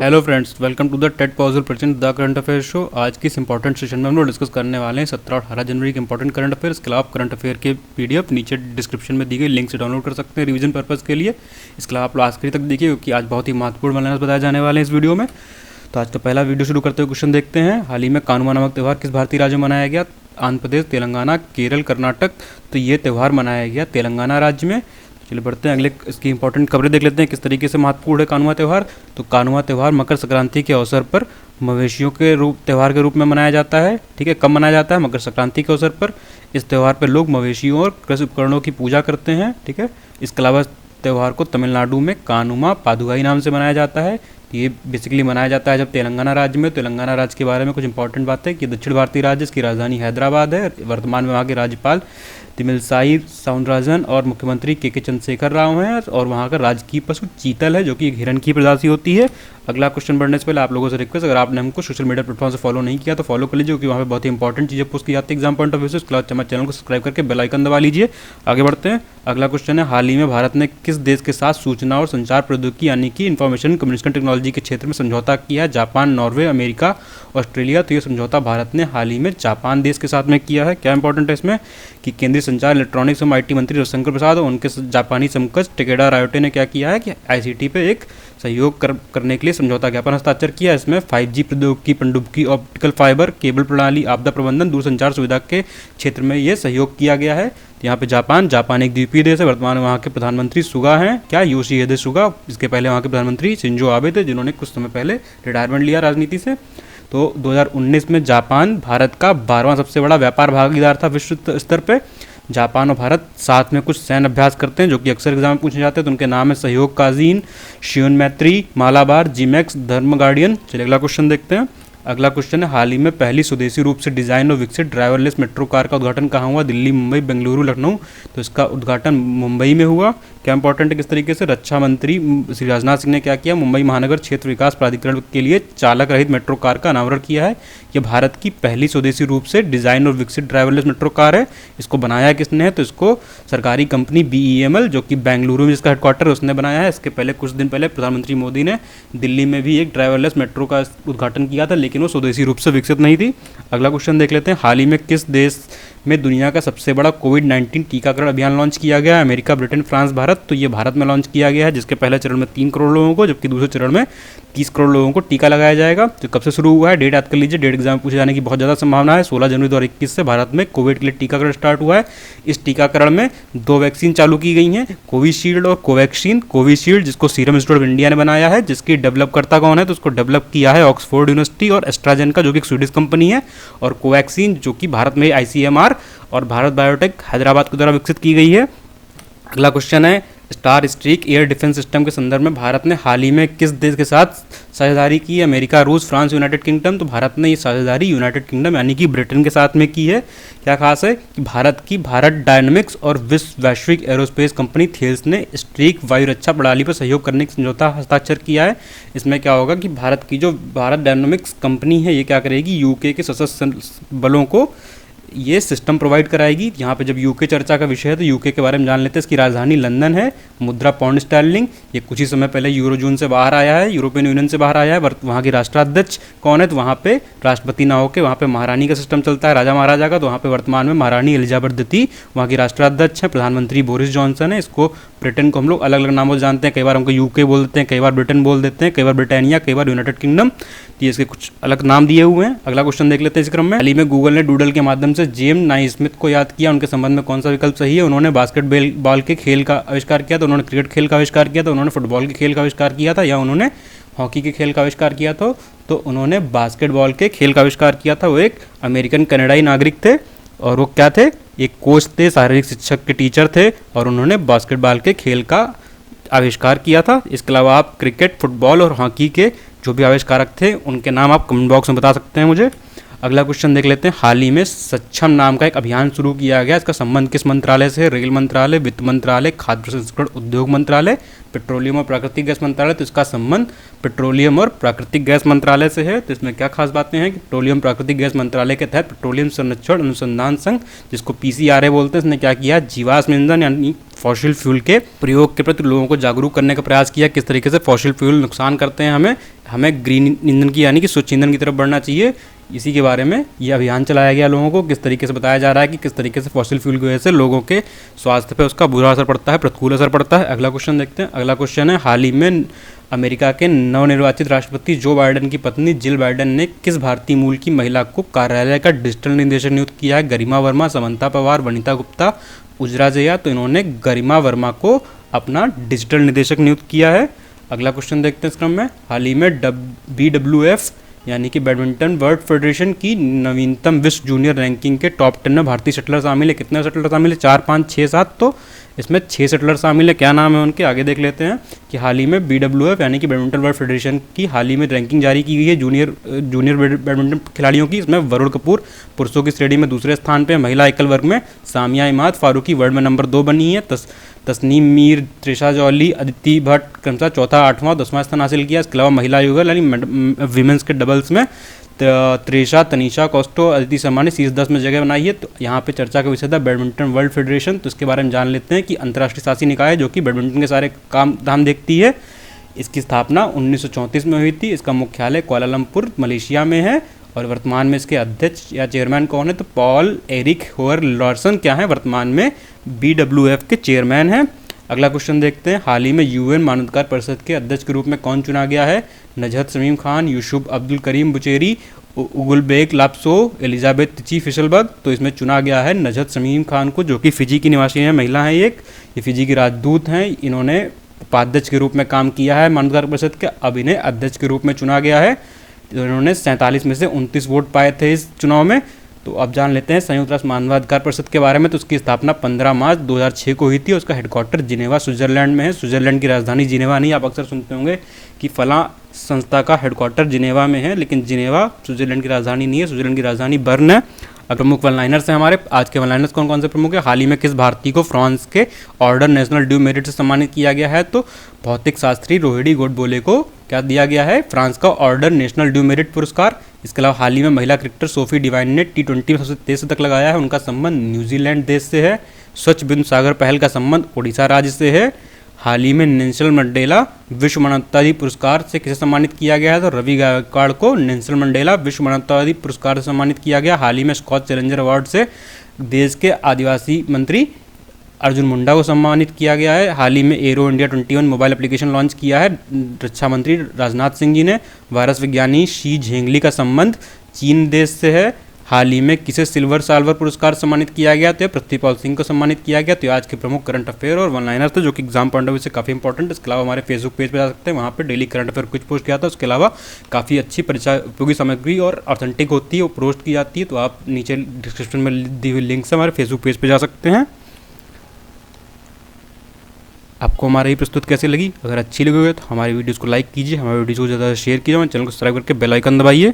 Hello friends, welcome to the टेट पॉजल present the current affair show. आज की इस इंपॉर्टेंट सेशन में हम लोग डिस्कस करने वाले हैं 17 और 18 जनवरी के इंपॉर्टेंट करंट अफेयर। इसके अलावा आप करंट अफेयर के पीडीएफ नीचे डिस्क्रिप्शन में दी गई लिंक से डाउनलोड कर सकते हैं रिवीजन पर्पज़ के लिए। इसके अलावा आप लोग आखिरी तक देखिए क्योंकि आज बहुत ही महत्वपूर्ण बैलेंस बताए जाने वाले हैं इस वीडियो में। तो आज का पहला वीडियो शुरू करते हुए क्वेश्चन देखते हैं। हाल ही में कानुमा नामक त्यौहार किस भारतीय राज्य में मनाया गया? आंध्र प्रदेश, तेलंगाना, केरल, कर्नाटक। तो ये त्यौहार मनाया गया तेलंगाना राज्य में। चलिए बढ़ते हैं अगले इसकी इंपॉर्टेंट खबरें देख लेते हैं किस तरीके से महत्वपूर्ण है कानुमा त्यौहार। तो कानुमा त्यौहार मकर संक्रांति के अवसर पर मवेशियों के त्यौहार के रूप में मनाया जाता है। ठीक है, कब मनाया जाता है? मकर संक्रांति के अवसर पर। इस त्यौहार पर लोग मवेशियों और कृषि उपकरणों की पूजा करते हैं। ठीक है, इसके अलावा त्यौहार को तमिलनाडु में कानुमा पादुगाई नाम से मनाया जाता है। ये बेसिकली मनाया जाता है जब तेलंगाना राज्य में। तेलंगाना राज्य के बारे में कुछ इंपॉर्टेंट बातें कि दक्षिण भारतीय राज्य, इसकी राजधानी हैदराबाद है। वर्तमान में वहाँ के राज्यपाल तिमिलसाई साउंडराजन और मुख्यमंत्री के चंद्रशेखर राव हैं। और वहाँ का राजकीय पशु चीतल है जो कि एक हिरण की प्रजाति होती है। अगला क्वेश्चन बढ़ने से पहले आप लोगों से रिक्वेस्ट, अगर आपने हमको सोशल मीडिया प्लेटफॉर्म से फॉलो नहीं किया तो फॉलो कर लीजिए क्योंकि वहाँ पे बहुत ही इंपॉर्टेंट चीज़ें पोस्ट की जाती है एग्जाम पॉइंट ऑफ व्यू से। उसके बाद हमारे चैनल को सब्सक्राइब करके बेल आइकन दबा लीजिए। आगे बढ़ते हैं। अगला क्वेश्चन है, हाल ही में भारत ने किस देश के साथ सूचना और संचार प्रौद्योगिकी यानी कि इंफॉर्मेशन कम्युनिकेशन टेक्नोलॉजी के क्षेत्र में समझौता किया है? Japan, Norway, America, Australia. तो ये समझौता भारत ने हाल ही में जापान देश के साथ में किया है। क्या इंपॉर्टेंट है इसमें कि केंद्रीय संचार, इलेक्ट्रॉनिक्स एवं आईटी मंत्री रविशंकर प्रसाद और उनके जापानी समकक्ष टेकेडा रायोटे ने क्या किया है कि आईसीटी पे एक सहयोग करने के लिए समझौता ज्ञापन हस्ताक्षर किया। इसमें 5G प्रौद्योगिकी, पनडुब्बी, ऑप्टिकल फाइबर, केबल प्रणाली, आपदा प्रबंधन, दूरसंचार सुविधा के क्षेत्र में ये सहयोग किया गया है। यहाँ पे जापान एक द्वीपीय देश है। वर्तमान में वहाँ के प्रधानमंत्री सुगा हैं, क्या योशिहिदे सुगा। इसके पहले वहाँ के प्रधानमंत्री शिंजो आबे थे जिन्होंने कुछ समय पहले रिटायरमेंट लिया राजनीति से। तो 2019 में जापान भारत का 12वां सबसे बड़ा व्यापार भागीदार था विश्व स्तर पे। जापान और भारत साथ में कुछ सैन्य अभ्यास करते हैं जो कि अक्सर एग्जाम में पूछे जाते हैं। तो उनके नाम है सहयोग काजीन, शियोन मैत्री, मालाबार, जीमैक्स, धर्म गार्डियन। चलिए अगला क्वेश्चन देखते हैं। अगला क्वेश्चन है, हाल ही में पहली स्वदेशी रूप से डिजाइन और विकसित ड्राइवरलेस मेट्रो कार का उद्घाटन कहाँ हुआ? दिल्ली, मुंबई, बेंगलुरु, लखनऊ। तो इसका उद्घाटन मुंबई में हुआ। क्या इंपॉर्टेंट है किस तरीके से? रक्षा मंत्री श्री राजनाथ सिंह ने क्या किया? मुंबई महानगर क्षेत्र विकास प्राधिकरण के लिए चालक रहित मेट्रो कार का अनावरण किया है। यह भारत की पहली स्वदेशी रूप से डिजाइन और विकसित ड्राइवरलेस मेट्रो कार है। इसको बनाया किसने है? तो इसको सरकारी कंपनी BEML जो कि बेंगलुरु में जिसका हेडक्वार्टर है उसने बनाया है। इसके पहले कुछ दिन पहले प्रधानमंत्री मोदी ने दिल्ली में भी एक ड्राइवरलेस मेट्रो का उद्घाटन किया था लेकिन वो स्वदेशी रूप से विकसित नहीं थी। अगला क्वेश्चन देख लेते हैं। हाल ही में किस देश में दुनिया का सबसे बड़ा कोविड-19 टीकाकरण अभियान लॉन्च किया गया है? America, Britain, France, Bharat. तो ये भारत में लॉन्च किया गया है जिसके पहले चरण में 3 करोड़ लोगों को जबकि दूसरे चरण में 30 करोड़ लोगों को टीका लगाया जाएगा। तो कब से शुरू हुआ है? डेट याद कर लीजिए। डेट एग्जाम पूछे जाने की बहुत ज़्यादा संभावना है। 16 जनवरी 2021 से भारत में कोविड के लिए टीकाकरण स्टार्ट हुआ है। इस टीकाकरण में 2 वैक्सीन चालू की गई हैं, कोविशील्ड और कोवैक्सीन। कोविशील्ड जिसको सीरम इंस्टीट्यूट ऑफ इंडिया ने बनाया है, जिसकी डेवलपकर्ता कौन है? तो उसको डेवलप किया है ऑक्सफोर्ड यूनिवर्सिटी और एस्ट्राजेनेका जो कि एक स्वीडिश कंपनी है। और कोवैक्सीन जो कि भारत में ICMR और भारत बायोटेक हैदराबाद के द्वारा विकसित की गई है। अगला क्वेश्चन है, star streak air defence system के संदर्भ में भारत ने हाल ही में किस देश के साथ साझेदारी की है? अमेरिका, रूस, फ्रांस, यूनाइटेड किंगडम। तो भारत ने ये साझेदारी यूनाइटेड किंगडम यानी कि ब्रिटेन के साथ में की है। क्या खास है कि भारत डायनामिक्स और वैश्विक एरोस्पेस कंपनी थेल्स ने स्ट्रीक वायु रक्षा प्रणाली पर सहयोग करने की समझौता हस्ताक्षर किया है। इसमें क्या होगा कि भारत की जो भारत डायनामिक्स कंपनी है ये क्या करेगी? यूके के सशस्त्र बलों को ये सिस्टम प्रोवाइड कराएगी। यहाँ पे जब यूके चर्चा का विषय है तो यूके के बारे में जान लेते हैं। इसकी राजधानी लंदन है। मुद्रा पाउंड स्टर्लिंग। ये कुछ ही समय पहले यूरोजोन से बाहर आया है, यूरोपियन यूनियन से बाहर आया है। वहाँ की राष्ट्राध्यक्ष कौन है? तो वहाँ पे राष्ट्रपति ना होकर वहाँ पे महारानी का सिस्टम चलता है, राजा महाराजा का। तो वहाँ पे वर्तमान में महारानी एलिजाबेथ द्वितीय वहाँ की राष्ट्राध्यक्ष है। प्रधानमंत्री बोरिस जॉनसन है। इसको ब्रिटेन को हम लोग अलग अलग नामों से जानते हैं। कई बार हमको यूके बोल देते हैं, कई बार ब्रिटेन बोल देते हैं, कई बार ब्रिटानिया, कई बार यूनाइटेड किंगडम। तो इसके कुछ अलग नाम दिए हुए हैं। अगला क्वेश्चन देख लेते हैं इस क्रम में। हाल ही में गूगल ने डूडल के माध्यम से जेम्स नाइस्मिथ को याद किया। उनके संबंध में कौन सा विकल्प सही है? उन्होंने बास्केटबॉल के खेल का आविष्कार किया था, उन्होंने क्रिकेट खेल का आविष्कार किया था, उन्होंने फुटबॉल के खेल का आविष्कार किया था, या उन्होंने हॉकी के खेल का आविष्कार किया था? तो उन्होंने बास्केटबॉल के खेल का आविष्कार किया था। वो एक अमेरिकन कनाडाई नागरिक थे और वो क्या थे? एक कोच थे, शारीरिक शिक्षक के टीचर थे और उन्होंने बास्केटबॉल के खेल का आविष्कार किया था। इसके अलावा आप क्रिकेट, फुटबॉल और हॉकी के जो भी आविष्कारक थे उनके नाम आप कमेंट बॉक्स में बता सकते हैं मुझे। अगला क्वेश्चन देख लेते हैं। हाल ही में सक्षम नाम का एक अभियान शुरू किया गया, इसका संबंध किस मंत्रालय से है? रेल मंत्रालय, वित्त मंत्रालय, खाद्य प्रसंस्करण उद्योग मंत्रालय, पेट्रोलियम और प्राकृतिक गैस मंत्रालय। तो इसका संबंध पेट्रोलियम और प्राकृतिक गैस मंत्रालय से है। तो इसमें क्या खास बातें हैं कि पेट्रोलियम प्राकृतिक गैस मंत्रालय के तहत पेट्रोलियम संरक्षण अनुसंधान संघ, जिसको पीसीआरए बोलते हैं, इसने क्या किया, जीवाश्म ईंधन यानी फॉसिल फ्यूल के प्रयोग के प्रति लोगों को जागरूक करने का प्रयास किया, किस तरीके से फॉसिल फ्यूल नुकसान करते हैं, हमें ग्रीन ईंधन की यानी कि स्वच्छ ईंधन की तरफ बढ़ना चाहिए। इसी के बारे में ये अभियान चलाया गया, लोगों को किस तरीके से बताया जा रहा है कि किस तरीके से फॉसिल फ्यूल की वजह से लोगों के स्वास्थ्य पे उसका बुरा असर पड़ता है, प्रतिकूल असर पड़ता है। अगला क्वेश्चन देखते हैं। अगला क्वेश्चन है, हाल ही में अमेरिका के नवनिर्वाचित राष्ट्रपति जो बाइडेन की पत्नी जिल बाइडेन ने किस भारतीय मूल की महिला को कार्यालय का डिजिटल निदेशक नियुक्त किया है? गरिमा वर्मा, समंता पवार, वनिता गुप्ता, उजरा जया। तो इन्होंने गरिमा वर्मा को अपना डिजिटल निदेशक नियुक्त किया है। अगला क्वेश्चन देखते हैं इस क्रम में। हाल ही में BWF यानी कि बैडमिंटन वर्ल्ड फेडरेशन की नवीनतम विश्व जूनियर रैंकिंग के टॉप 10 में भारतीय शटलर शामिल है। कितने शटलर शामिल है? 4, 5, 6, 7। तो इसमें 6 शटलर शामिल है। क्या नाम है उनके, आगे देख लेते हैं कि हाल ही में BWF यानी कि बैडमिंटन वर्ल्ड फेडरेशन की हाल ही में रैंकिंग जारी की गई है जूनियर बैडमिंटन खिलाड़ियों की। इसमें वरुण कपूर पुरुषों की श्रेणी में दूसरे स्थान पर, महिला एकल वर्ग में सामिया इमाद फारूकी वर्ल्ड में नंबर 2 बनी है। तस्नीम मीर, त्रिशा जौली, अदिति भट्ट क्रमशः चौथा, 8वां और 10वां स्थान हासिल किया। इसके अलावा महिला युगल यानी विमेंस के डबल्स में त्रिशा, तनीषा कोस्टो, अदिति शर्मा ने शीर्ष 10 में जगह बनाई है। तो यहाँ पे चर्चा का विषय था बैडमिंटन वर्ल्ड फेडरेशन। तो इसके बारे में जान लेते हैं कि अंतर्राष्ट्रीय शासी निकाय है जो कि बैडमिंटन के सारे काम धाम देखती है। इसकी स्थापना 1934 में हुई थी। इसका मुख्यालय कुआलालंपुर मलेशिया में है और वर्तमान में इसके अध्यक्ष या चेयरमैन कौन है? तो पॉल एरिक होयर लॉर्सन क्या है, वर्तमान में BWF के चेयरमैन हैं। अगला क्वेश्चन देखते हैं। हाल ही में UN मानवाधिकार परिषद के अध्यक्ष के रूप में कौन चुना गया है? नजहत शमीम खान, यूसुफ अब्दुल करीम बुचेरी, उगुलबेक लाप्सो, एलिजाबेथ तिची फिशलबर्ग। तो इसमें चुना गया है नजहत शमीम खान को, जो कि फिजी की निवासी हैं, महिला हैं ये फिजी की राजदूत हैं। इन्होंने उपाध्यक्ष के रूप में काम किया है मानवाधिकार परिषद के, अब इन्हें अध्यक्ष के रूप में चुना गया है। तो इन्होंने 47 में से 29 वोट पाए थे इस चुनाव में। तो अब जान लेते हैं संयुक्त राष्ट्र मानवाधिकार परिषद के बारे में। तो उसकी स्थापना 15 मार्च 2006 को हुई थी। उसका हेडक्वार्टर जिनेवा स्विट्जरलैंड में है। स्विट्जरलैंड की राजधानी जिनेवा नहीं, आप अक्सर सुनते होंगे कि फलां संस्था का हेडक्वार्टर जिनेवा में है, लेकिन जिनेवा स्विट्जरलैंड की राजधानी नहीं है, स्विट्जरलैंड की राजधानी बर्न है। अब प्रमुख वन लाइनर्स हैं हमारे आज के। वन लाइनर्स कौन कौन से प्रमुख है? हाल ही में किस भारतीय को फ्रांस के ऑर्डर नेशनल ड्यू मेरिट से सम्मानित किया गया है? तो भौतिक शास्त्री रोहिणी गोडबोले को क्या दिया गया है? फ्रांस का ऑर्डर नेशनल ड्यू मेरिट पुरस्कार। इसके अलावा हाल ही में महिला क्रिकेटर सोफी डिवाइन ने T20 में सबसे तेज शतक लगाया है। उनका संबंध न्यूजीलैंड देश से है। स्वच्छ बिंदु सागर पहल का संबंध उड़ीसा राज्य से है। हाल ही में नेल्सन मंडेला विश्व मानवतावादी पुरस्कार से किसे सम्मानित किया गया है? तो रवि गायकवाड़ को नेल्सन मंडेला विश्व मानवतावादी पुरस्कार से सम्मानित किया गया। हाल ही में स्कॉच चैलेंजर अवार्ड से देश के आदिवासी मंत्री अर्जुन मुंडा को सम्मानित किया गया है। हाल ही में arrow India 21 mobile application launch किया है रक्षा मंत्री राजनाथ सिंह जी ने। वायरस विज्ञानी शी झेंगली का संबंध चीन देश से है। हाल ही में किसे सिल्वर साल्वर पुरस्कार सम्मानित किया गया? तो पृथ्वीपाल सिंह को सम्मानित किया गया। तो आज के प्रमुख करंट अफेयर और वन लाइनर थे जो कि एग्जाम पॉइंट ऑफ व्यू से काफ़ी इंपॉर्टेंट है। इसके अलावा हमारे फेसबुक पेज पर जा सकते हैं, वहाँ पर डेली करंट अफेयर कुछ पोस्ट किया था। उसके अलावा काफ़ी अच्छी परीक्षा उपयोगी सामग्री और ऑथेंटिक होती है, वो पोस्ट की जाती है। तो आप नीचे डिस्क्रिप्शन में दी हुई लिंक से हमारे फेसबुक पेज पर जा सकते हैं। आपको हमारी ये प्रस्तुत कैसी लगी? अगर अच्छी लगी हो तो हमारी वीडियोज़ को लाइक कीजिए, हमारे वीडियोज़ को ज़्यादा शेयर कीजिए, हमारे चैनल को सब्सक्राइब करके बेल आइकन दबाइए।